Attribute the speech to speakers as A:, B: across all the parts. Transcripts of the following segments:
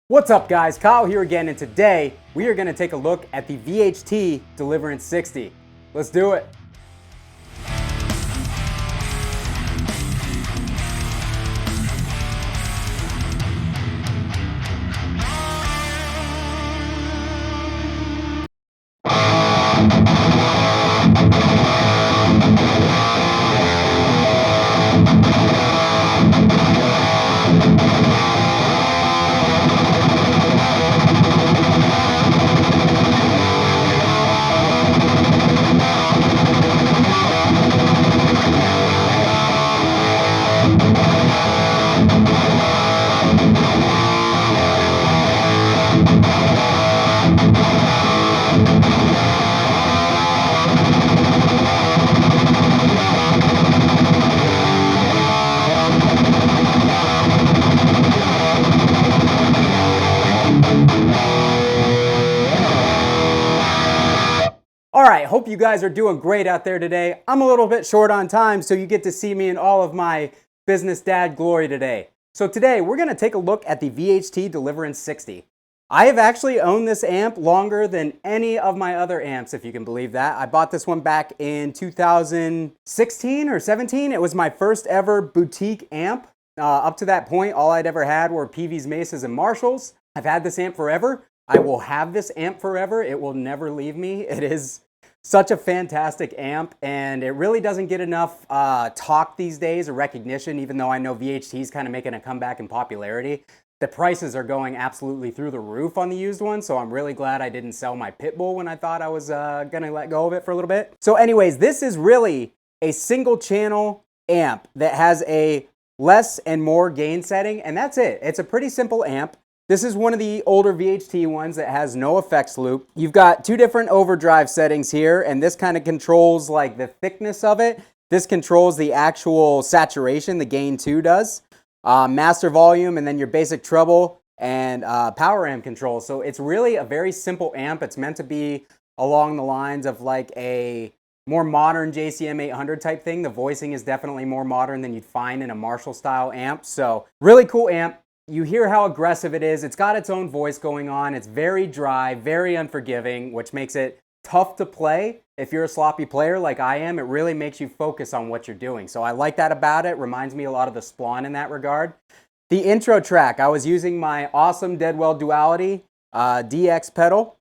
A: What's up guys, Kyle here again, and today we are going to take a look at the VHT Deliverance 60. Let's do it. Alright, hope you guys are doing great out there today. I'm a little bit short on time, so you get to see me in all of my business dad glory today. So today, we're going to take a look at the VHT Deliverance 60. I have actually owned this amp longer than any of my other amps, if you can believe that. I bought this one back in 2016 or 17. It was my first ever boutique amp. Up to that point, all I'd ever had were PVs, Maces, and Marshalls. I've had this amp forever. I will have this amp forever. It will never leave me. It is such a fantastic amp, and it really doesn't get enough talk these days or recognition, even though I know VHT is kind of making a comeback in popularity. The prices are going absolutely through the roof on the used one, so I'm really glad I didn't sell my Pitbull when I thought I was gonna let go of it for a little bit. So anyways, this is really a single channel amp that has a less and more gain setting, and that's it. It's a pretty simple amp. This is one of the older VHT ones that has no effects loop. You've got two different overdrive settings here, and this kind of controls like the thickness of it. This controls the actual saturation, the gain 2 does. Master volume, and then your basic treble and power amp control. So it's really a very simple amp. It's meant to be along the lines of like a more modern JCM 800 type thing. The voicing is definitely more modern than you'd find in a Marshall style amp. So really cool amp. You hear how aggressive it is. It's got its own voice going on. It's very dry, very unforgiving, which makes it tough to play. If you're a sloppy player like I am, it really makes you focus on what you're doing. So I like that about it. Reminds me a lot of the Splawn in that regard. The intro track, I was using my awesome Deadwell Duality DX pedal.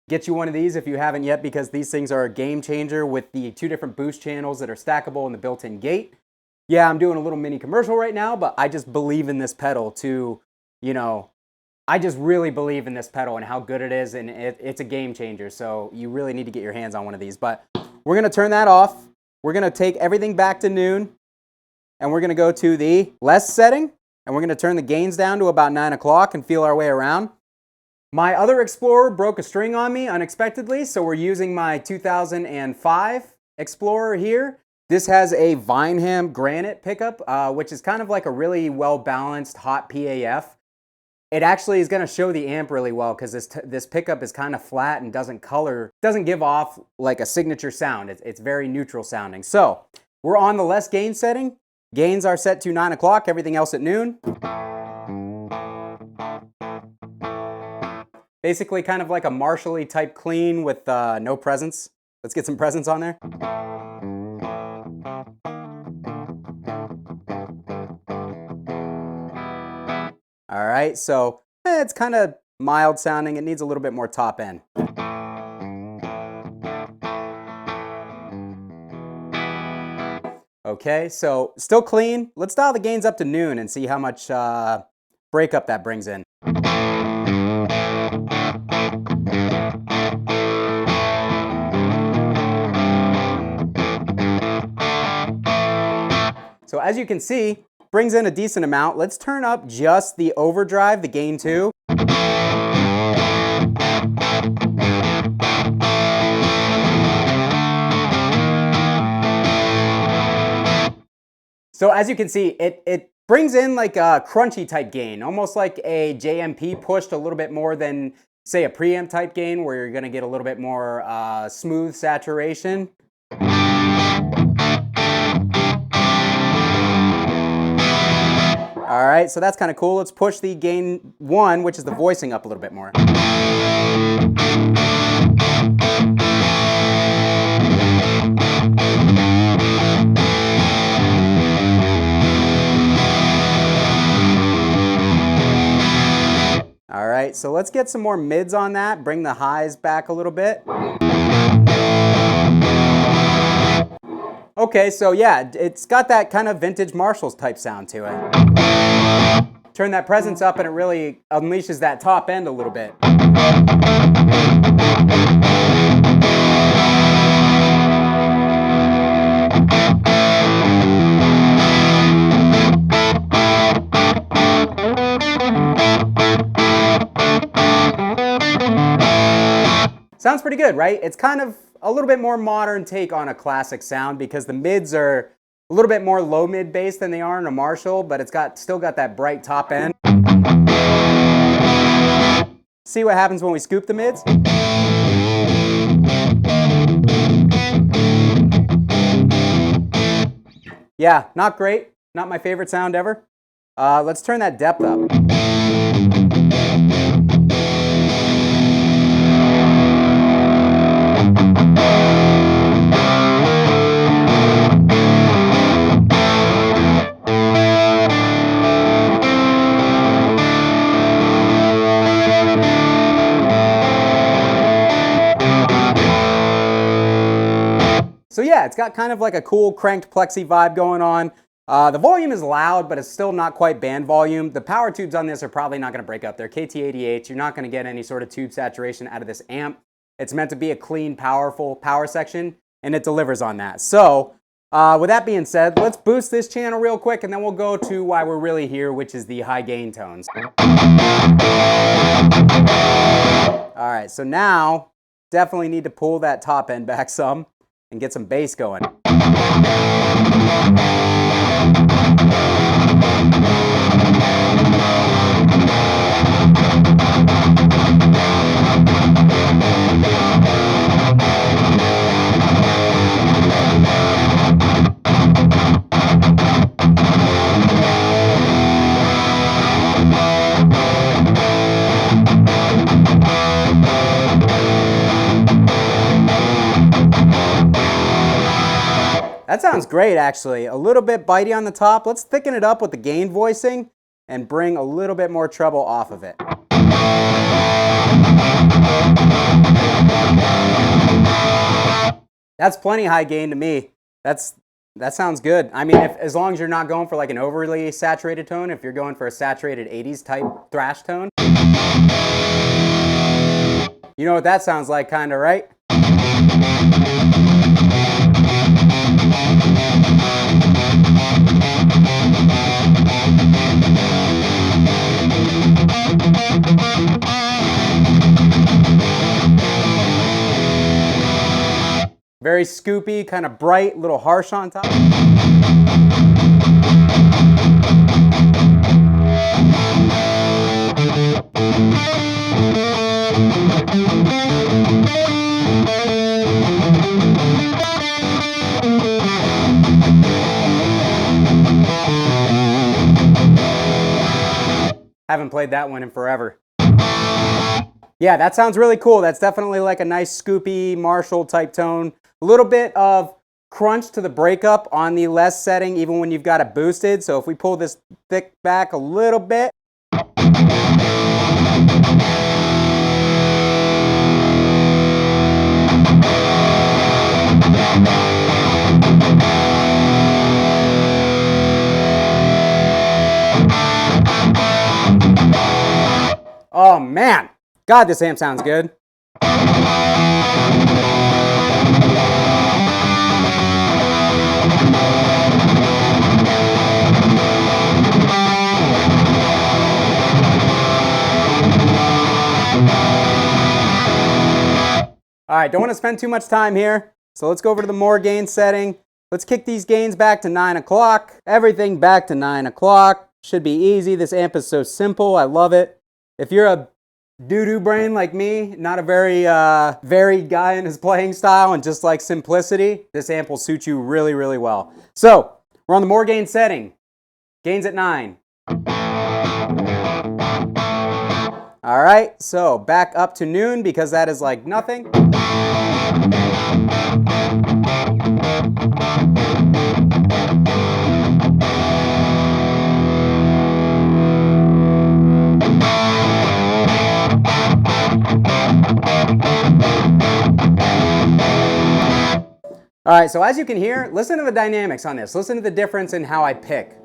A: Get you one of these if you haven't yet, because these things are a game changer with the two different boost channels that are stackable and the built-in gate. Yeah, I'm doing a little mini commercial right now, but I just believe in this pedal to, you know, I just really believe in this pedal and how good it is, and it's a game changer. So you really need to get your hands on one of these. But we're going to turn that off. We're going to take everything back to noon, and we're going to go to the less setting, and we're going to turn the gains down to about 9 o'clock and feel our way around. My other Explorer broke a string on me unexpectedly, so we're using my 2005 Explorer here. This has a Vineham Granite pickup, which is kind of like a really well-balanced hot PAF. It actually is going to show the amp really well because this pickup is kind of flat and doesn't give off like a signature sound. It's very neutral sounding. So we're on the less gain setting. Gains are set to 9 o'clock, everything else at noon. Basically kind of like a Marshall-y type clean with no presence. Let's get some presence on there. All right, so it's kind of mild sounding. It needs a little bit more top end. Okay, so still clean. Let's dial the gains up to noon and see how much breakup that brings in. So as you can see, brings in a decent amount. Let's turn up just the overdrive, the gain 2. So as you can see, it brings in like a crunchy type gain, almost like a JMP pushed a little bit more than, say, a preamp type gain, where you're gonna get a little bit more smooth saturation. All right, so that's kind of cool. Let's push the gain 1, which is the voicing, up a little bit more. All right, so let's get some more mids on that, bring the highs back a little bit. Okay, so yeah, it's got that kind of vintage Marshalls type sound to it. Turn that presence up and it really unleashes that top end a little bit. Sounds pretty good, right? It's kind of a little bit more modern take on a classic sound because the mids are a little bit more low mid bass than they are in a Marshall, but it's still got that bright top end. See what happens when we scoop the mids? Yeah, not great. Not my favorite sound ever. Let's turn that depth up. So yeah, it's got kind of like a cool cranked plexi vibe going on. The volume is loud, but it's still not quite band volume. The power tubes on this are probably not going to break up. They're KT88. You're not going to get any sort of tube saturation out of this amp. It's meant to be a clean, powerful power section, and it delivers on that. So with that being said, let's boost this channel real quick, and then we'll go to why we're really here, which is the high gain tones. All right, so now definitely need to pull that top end back some and get some bass going. That sounds great, actually. A little bit bitey on the top. Let's thicken it up with the gain voicing and bring a little bit more treble off of it. That's plenty high gain to me. That sounds good. I mean, as long as you're not going for like an overly saturated tone, if you're going for a saturated 80s type thrash tone. You know what that sounds like, kinda, right? Very scoopy, kind of bright, a little harsh on top. Haven't played that one in forever. Yeah, that sounds really cool. That's definitely like a nice scoopy Marshall type tone. A little bit of crunch to the breakup on the less setting, even when you've got it boosted. So if we pull this thick back a little bit. Oh man, God, this amp sounds good. All right, don't want to spend too much time here, so let's go over to the more gain setting. Let's kick these gains back to 9 o'clock. Everything back to 9 o'clock. Should be easy. This amp is so simple. I love it. If you're a doo-doo brain like me, not a very varied guy in his playing style and just like simplicity, this amp will suit you really, really well. So, we're on the more gain setting. Gains at 9. All right, so back up to noon because that is like nothing. All right, so as you can hear, listen to the dynamics on this. Listen to the difference in how I pick.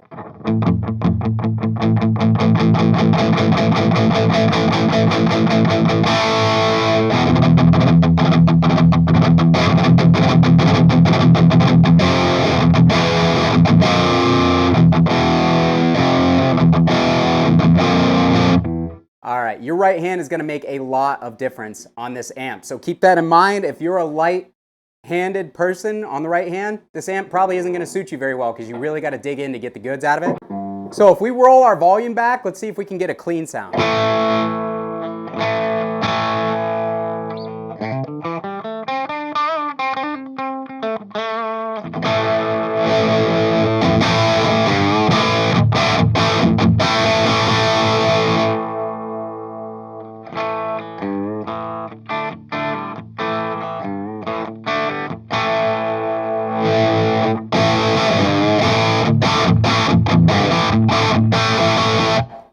A: All right, your right hand is going to make a lot of difference on this amp. So keep that in mind. If you're a light-handed person on the right hand, this amp probably isn't going to suit you very well because you really got to dig in to get the goods out of it. So if we roll our volume back, let's see if we can get a clean sound.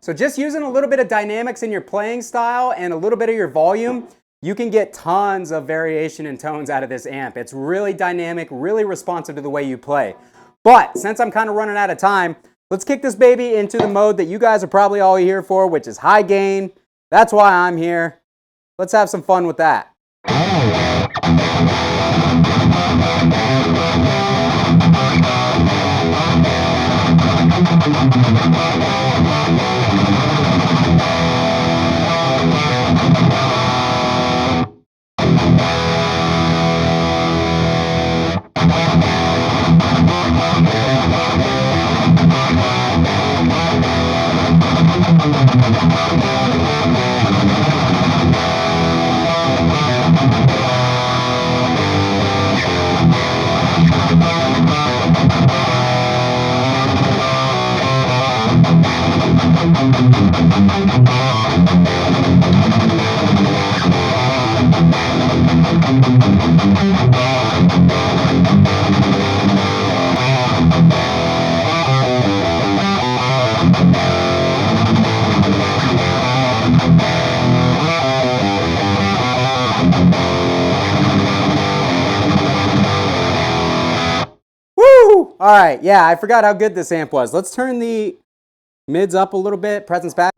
A: So just using a little bit of dynamics in your playing style and a little bit of your volume, you can get tons of variation in tones out of this amp. It's really dynamic, really responsive to the way you play. But since I'm kind of running out of time, let's kick this baby into the mode that you guys are probably all here for, which is high gain. That's why I'm here. Let's have some fun with that. Woo! All right, yeah, I forgot how good this amp was. Let's turn the mids up a little bit, presence back.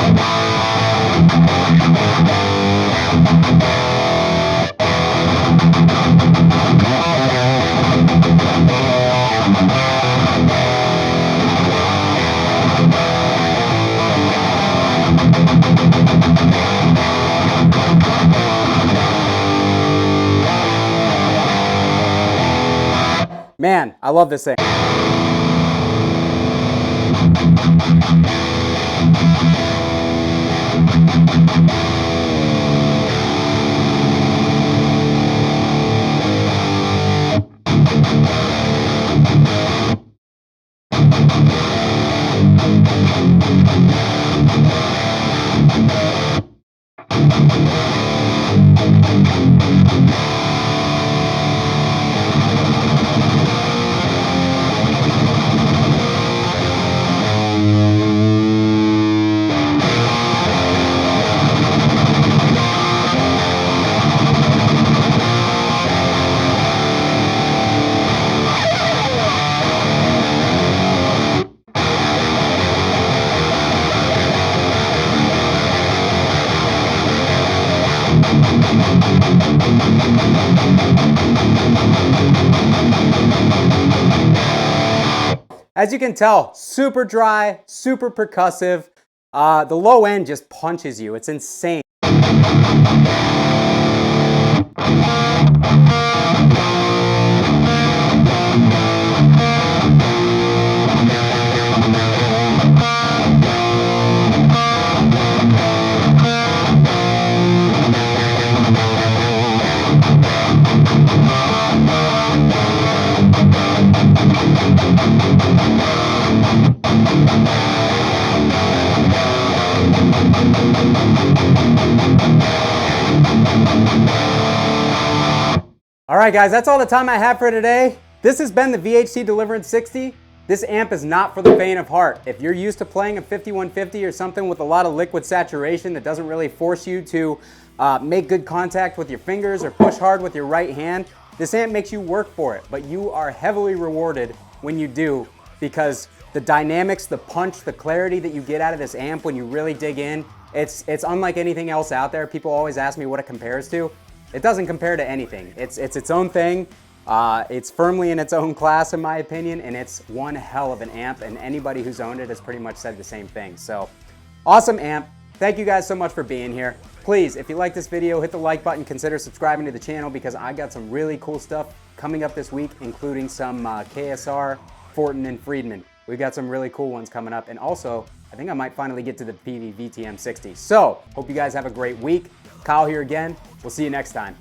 A: Man, I love this thing. As you can tell, super dry, super percussive. The low end just punches you. It's insane. All right, guys, that's all the time I have for today. This has been the VHT Deliverance 60. This amp is not for the faint of heart. If you're used to playing a 5150 or something with a lot of liquid saturation that doesn't really force you to make good contact with your fingers or push hard with your right hand, this amp makes you work for it, but you are heavily rewarded when you do, because the dynamics, the punch, the clarity that you get out of this amp when you really dig in, it's unlike anything else out there. People always ask me what it compares to. It doesn't compare to anything. It's its own thing. It's firmly in its own class, in my opinion, and it's one hell of an amp, and anybody who's owned it has pretty much said the same thing. So, awesome amp. Thank you guys so much for being here. Please, if you like this video, hit the like button, consider subscribing to the channel, because I got some really cool stuff coming up this week, including some KSR, Fortin, and Friedman. We've got some really cool ones coming up, and also, I think I might finally get to the PV VTM 60. So, hope you guys have a great week. Kyle here again. We'll see you next time.